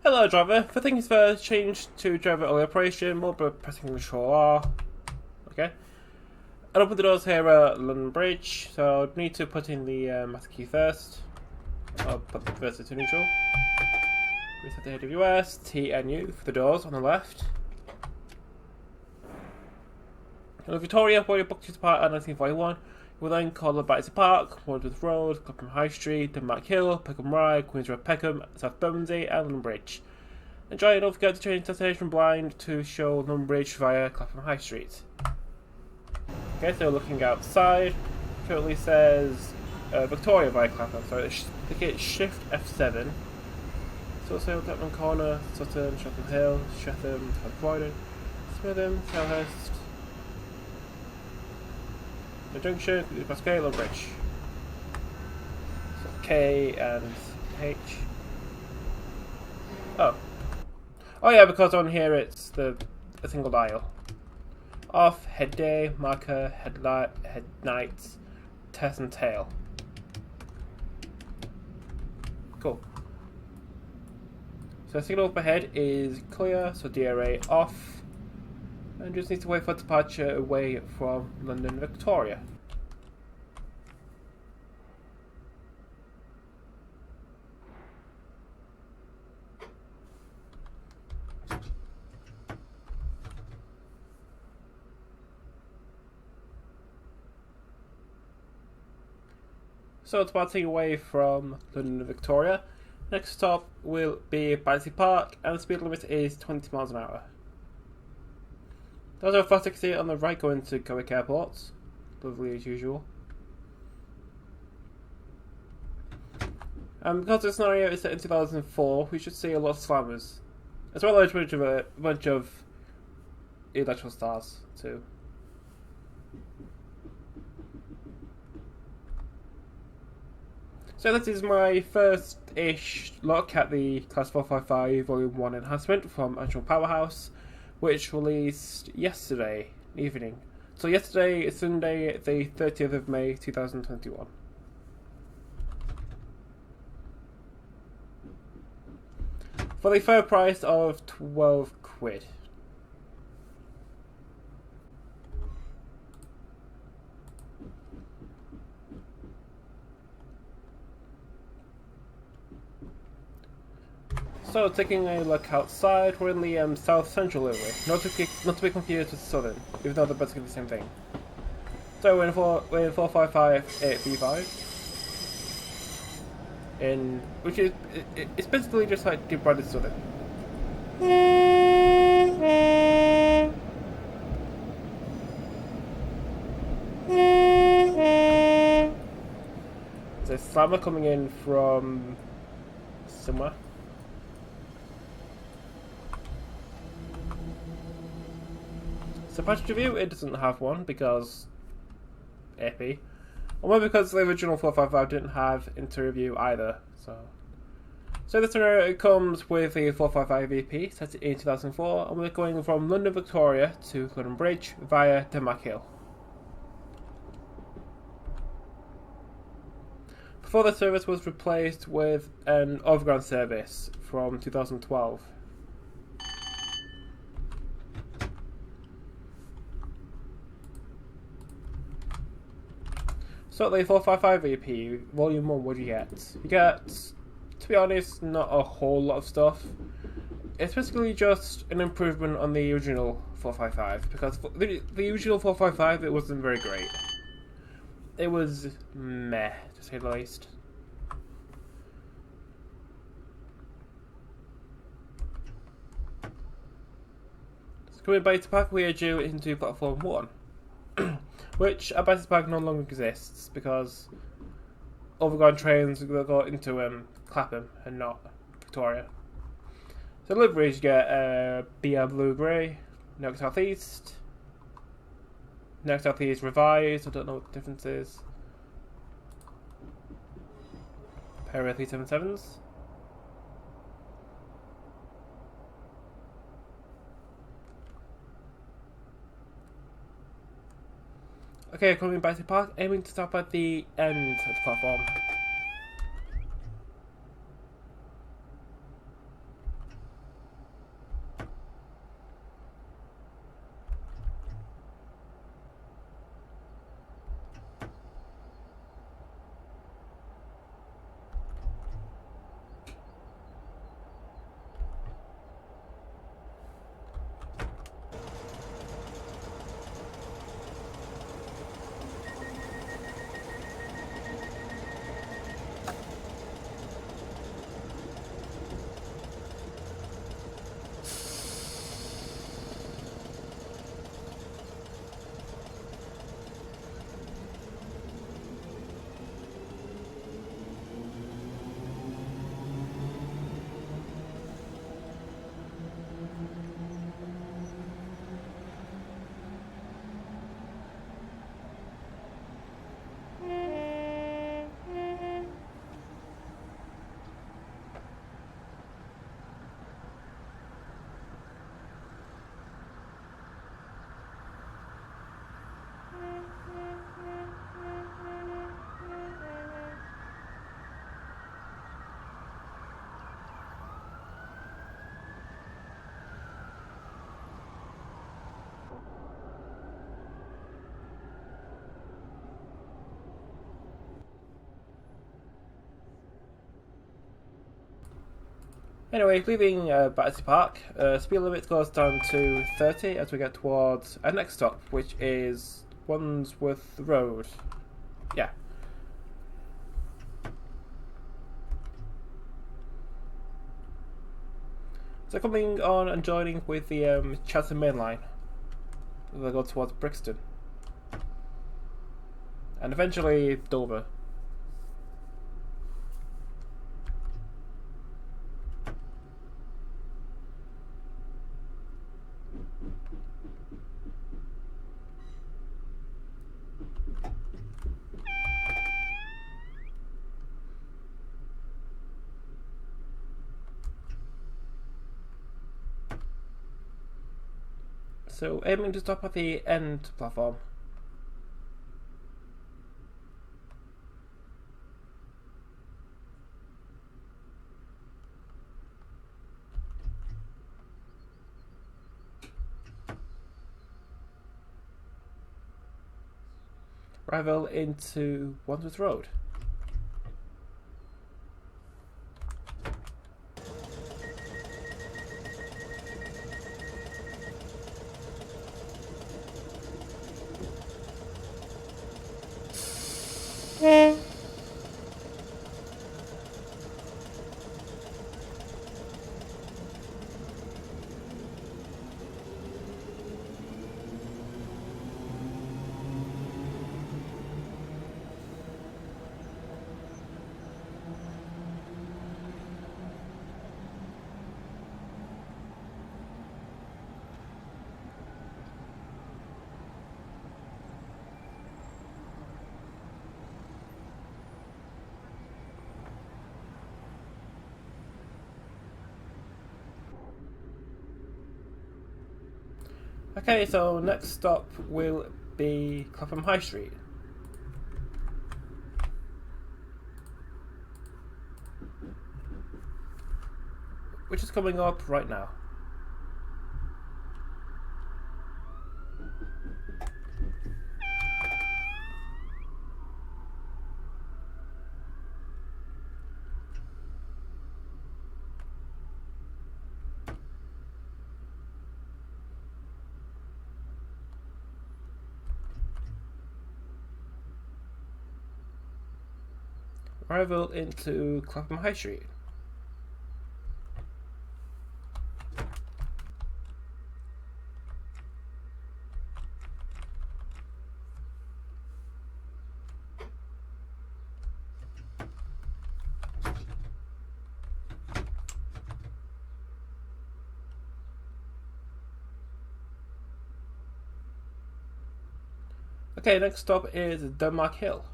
Hello driver, for things first, change to driver only operation, more by pressing Control R. Okay. And open the doors here at London Bridge, so I need to put in the master key first. I'll put the reverser to neutral. Reset the AWS, TNU for the doors on the left. Hello Victoria, where you booked your depart at 1941. You will then call the Battersea Park, Wandsworth Road, Clapham High Street, Denmark Hill, Peckham Rye, Queen's Road Peckham, South Bermondsey, and London Bridge. Enjoy and don't forget to change destination from blind to show London Bridge via Clapham High Street. Okay, so looking outside, currently says Victoria via Clapham, so click Shift F7. So say Clapham Corner, Sutton, Shotton Hill, Shetham, South Croydon, Smitham, Selhurst. The junction is Pascal London Bridge. So K and H. Oh yeah, because on here it's a single dial. Off, head day, marker, headlight, headlights, test and tail. Cool. So signal up ahead is clear, so DRA off. And just need to wait for departure away from London Victoria. So departing away from London Victoria, next stop will be Battersea Park and the speed limit is 20 miles an hour. There's a fast exit on the right going to Gatwick Airport, lovely as usual. Because the scenario is set in 2004, we should see a lot of slammers, as well as a bunch of electrical stars too. So this is my first-ish look at the Class 455 Volume 1 Enhancement from Armstrong Powerhouse, which released yesterday evening. So yesterday is Sunday, the 30th of May 2021. For the fair price of 12 quid. So, taking a look outside, we're in the south central area, not to be confused with southern, even though they're basically the same thing. So we're in 455 8B5, which is it's basically just like Deep Brother Southern. There's a slammer coming in from somewhere. So passenger view, it doesn't have one because AP. Or maybe because the original 455 didn't have interior view either. So this scenario, it comes with the 455 VP set in 2004, and we're going from London Victoria to London Bridge via Denmark Hill. Before the service was replaced with an overground service from 2012. So the 455 VP, Volume 1, what do you get? You get, to be honest, not a whole lot of stuff. It's basically just an improvement on the original 455, because the original 455, it wasn't very great. It was meh, to say the least. So coming back to Park, we are due into Platform 1. Which at Battersea Park no longer exists because overground trains will go into Clapham and not Victoria. So liveries you get BR Blue Grey, Next South East, Next South East Revised, I don't know what the difference is. Pair of 377s. Okay, coming back to Park, aiming to stop at the end of the platform. Anyway, leaving Battersea Park, speed limit goes down to 30 as we get towards our next stop, which is Wandsworth Road. Yeah. So coming on and joining with the Chatham Main Line, they'll go towards Brixton. And eventually Dover. So aiming to stop at the end platform. Arrival into Wandsworth Road. Okay, so next stop will be Clapham High Street. Which is coming up right now. Arrival into Clapham High Street. Okay, next stop is Denmark Hill.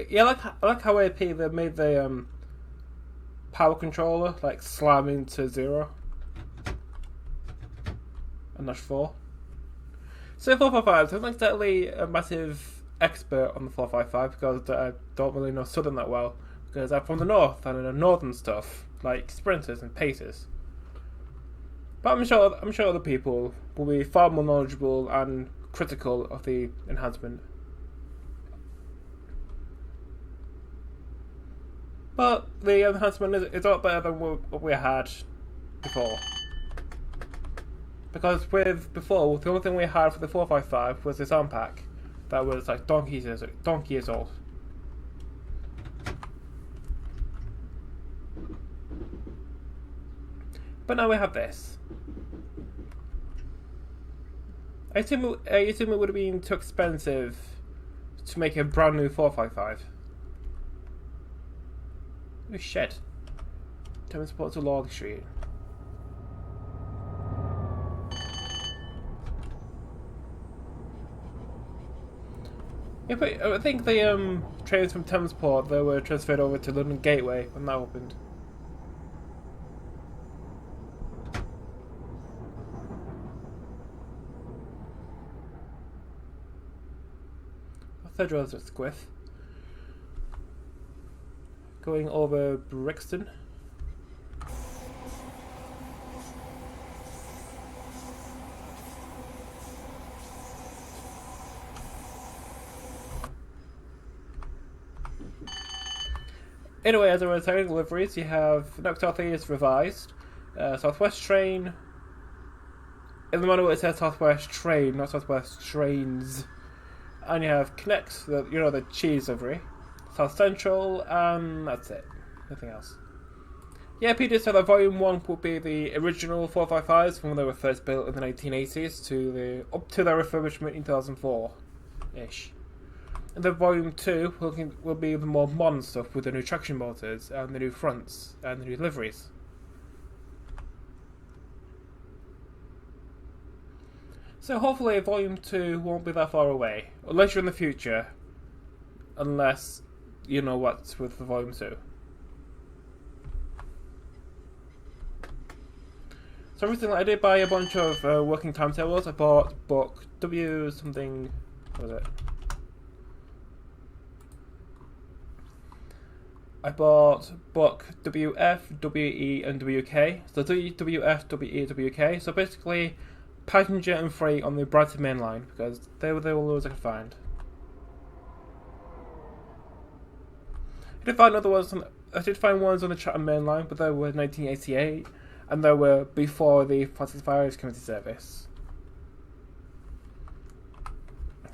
Yeah, I like how AP they made the power controller like slam into 0 and that's 4. So 455, I'm not exactly a massive expert on the 455 because I don't really know Southern that well because I'm from the north and I know northern stuff like sprinters and pacers. But I'm sure other people will be far more knowledgeable and critical of the enhancement. But the enhancement is a lot better than what we had before. Because with before, the only thing we had for the 455 was this arm pack that was like donkey years old. But now we have this. I assume it would have been too expensive to make a brand new 455. Oh shit. Time to support to Log Street. Yeah, but I think the trains from Thamesport they were transferred over to London Gateway when that opened. Third row is at Squiff. Going over Brixton. Anyway, as I was saying, deliveries, you have next South East revised, Southwest train. In the manual it says Southwest train, not Southwest trains. And you have Connect, the cheese livery, South Central, and that's it. Nothing else. Yeah, Peter said that Volume 1 would be the original 455s from when they were first built in the 1980s up to their refurbishment in 2004-ish. And then Volume 2 will be the more modern stuff with the new traction motors and the new fronts and the new liveries. So hopefully Volume 2 won't be that far away, unless you're in the future, unless you know what's with the Volume 2. So everything, I did buy a bunch of working timetables. I bought book W something, what was it? I bought book WF, WE and WK. So WF, WE, WK. So basically passenger and freight on the Brighton main line, because they were the ones I could find. I did find ones on the Chatham main line, but they were 1988. And they were before the Plastic Fires Community Service.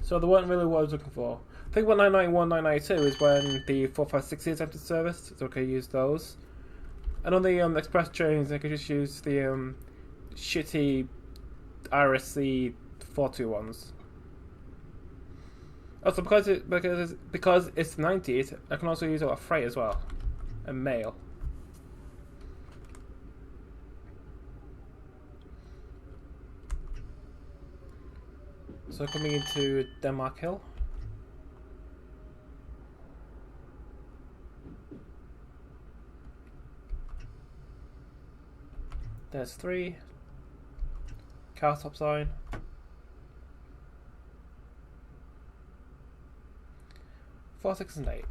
So they weren't really what I was looking for. I think 1991, 1992 is when the 456s entered service, so I could use those. And on the express trains, I could just use the shitty RSC 421s. Also, because it's the 90s, I can also use a lot of freight as well, and mail. So coming into Denmark Hill. There's 3. Car stop sign. 4, 6 and 8.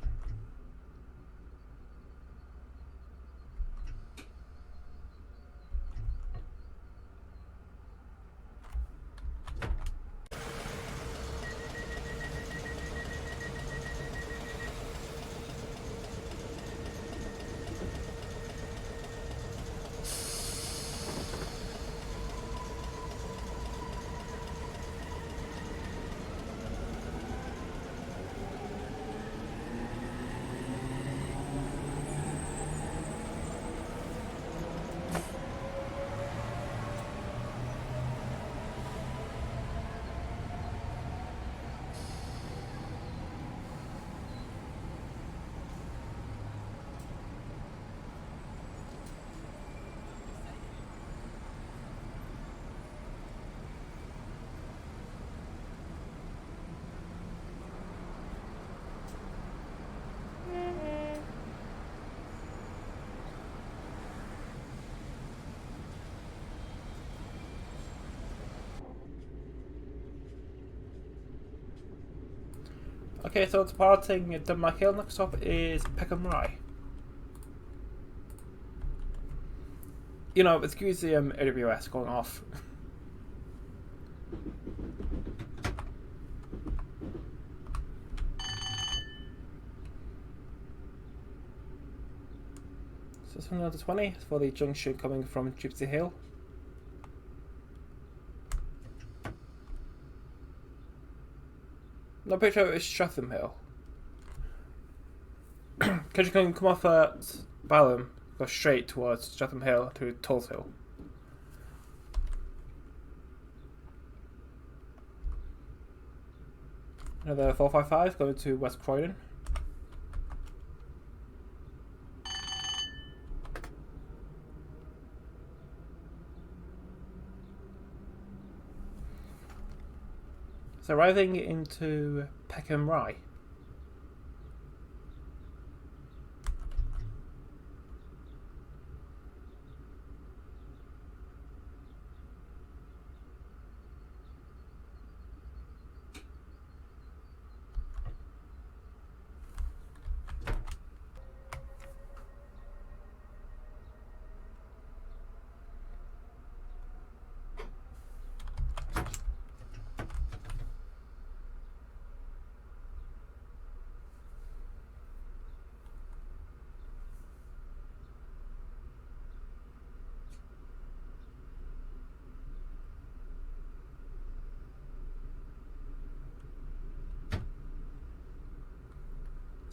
Okay, so departing at Denmark Hill, next stop is Peckham Rye. You know, excuse the AWS going off. So something on the 20 for the junction coming from Gypsy Hill. No, pretty sure it's Stratham Hill. Because you can come off at Balham, go straight towards Stratham Hill through Tulse Hill. Another 455 going to West Croydon. So arriving into Peckham Rye.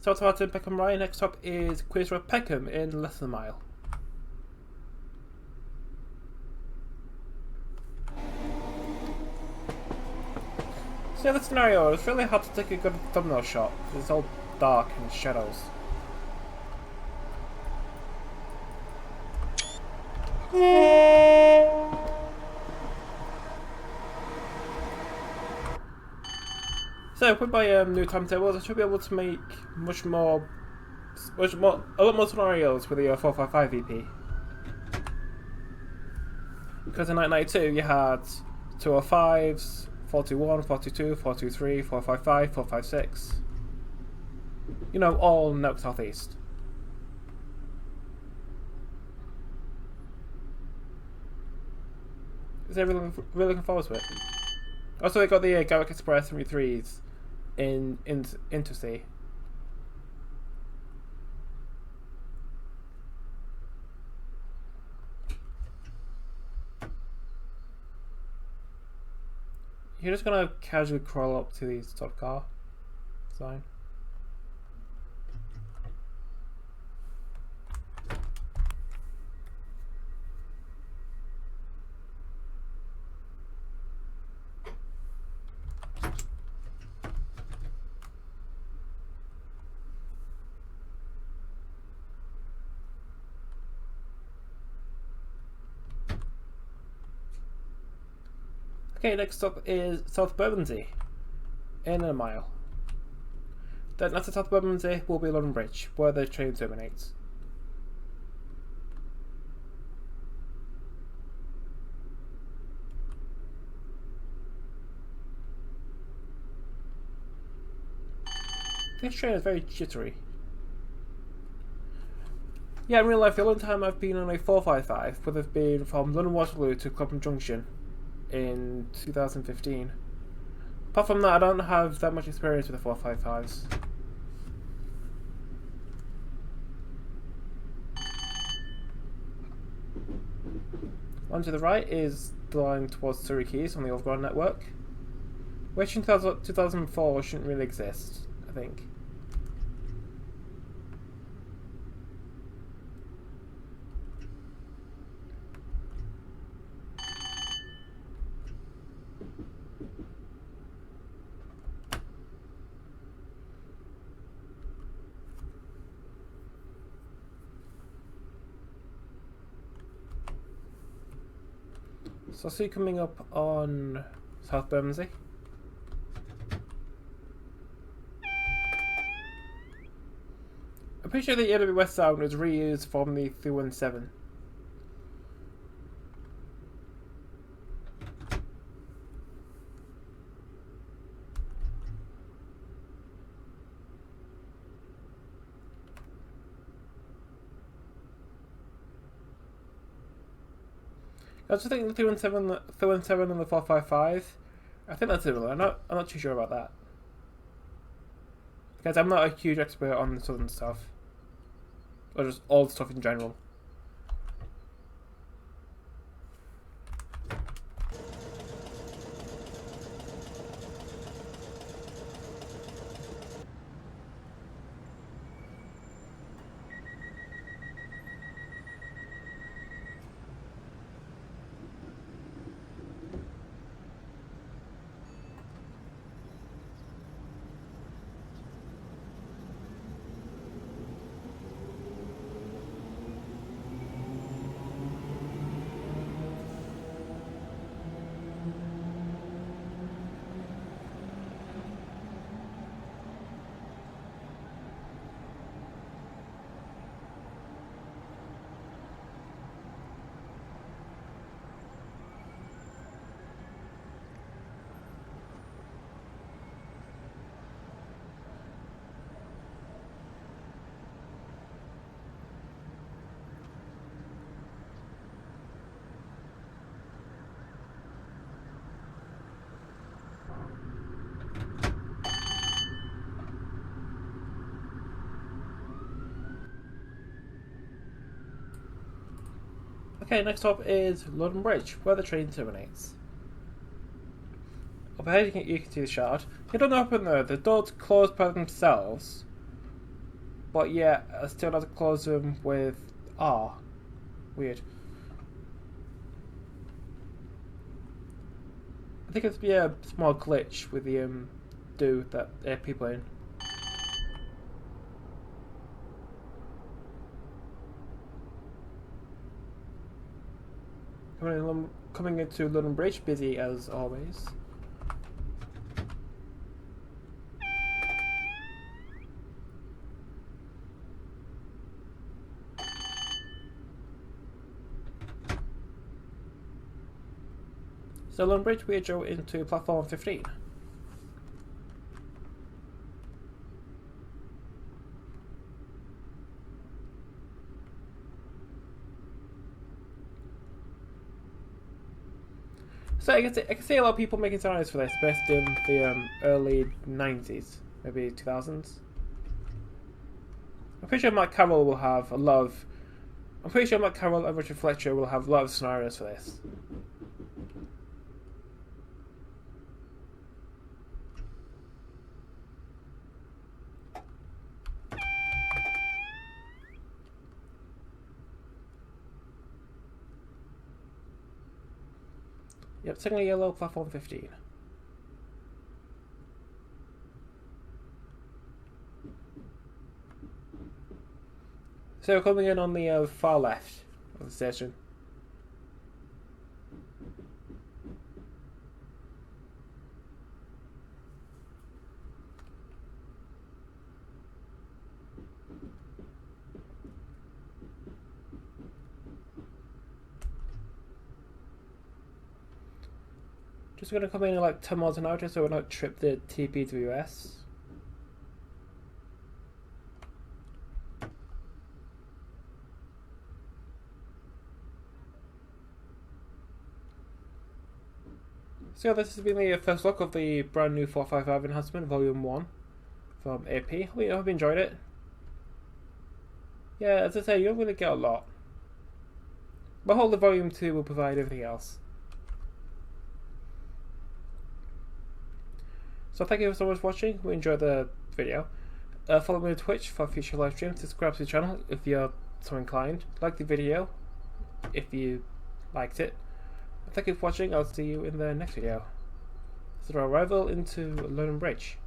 Southampton, Peckham Rye. Next up is Queensborough Peckham in less than a mile. So yeah, the scenario, it's really hard to take a good thumbnail shot. It's all dark and shadows. So with my new timetables, I should be able to make a lot more scenarios with the 455 EP. Because in 1992 you had 205s, 421, 422, 423, 455, 456. You know, all Newark South East. Is everyone really looking forward to it? Also, they got the Garrick Express 73s in Intersea. You're just gonna casually crawl up to the top car sign. Okay, next up is South Bermondsey in a mile. Then after South Bermondsey will be London Bridge, where the train terminates. This train is very jittery. Yeah, in real life, the only time I've been on a 455 would have been from London Waterloo to Clapham Junction in 2015. Apart from that, I don't have that much experience with the 455s. On to the right is the line towards Surrey Quays on the Overground network, which in 2004 shouldn't really exist, I think. So I see you coming up on South Bermondsey. I'm pretty sure the AW West sound was reused from the 317. I just think the 317 and the 455, I think that's similar. I'm not too sure about that. Because I'm not a huge expert on the southern stuff. Or just all the stuff in general. Okay, next up is London Bridge, where the train terminates. Up ahead you can see the Shard. You don't open the doors close by themselves, But yeah, I still have to close them with R. Weird. I think it's be a small glitch with the do that people in. Coming into London Bridge, busy as always. So London Bridge, we go into platform 15. So I can see a lot of people making scenarios for this, best in the early 90s, maybe 2000s. I'm pretty sure Matt Carroll will have a lot of... I'm pretty sure Matt Carroll and Richard Fletcher will have a lot of scenarios for this. Yep, signal yellow, platform 15. So coming in on the far left of the station. Just going to come in at like 10 miles an hour just so we're not trip the TPWS. So this has been the first look of the brand new 455 Enhancement Volume 1 from AP. I hope you enjoyed it. Yeah, as I say, you don't really get a lot. But hopefully Volume 2 will provide everything else. So thank you so much for watching. We enjoyed the video. Follow me on Twitch for future live streams. Subscribe to the channel if you're so inclined. Like the video if you liked it. Thank you for watching. I'll see you in the next video. This is our arrival into London Bridge.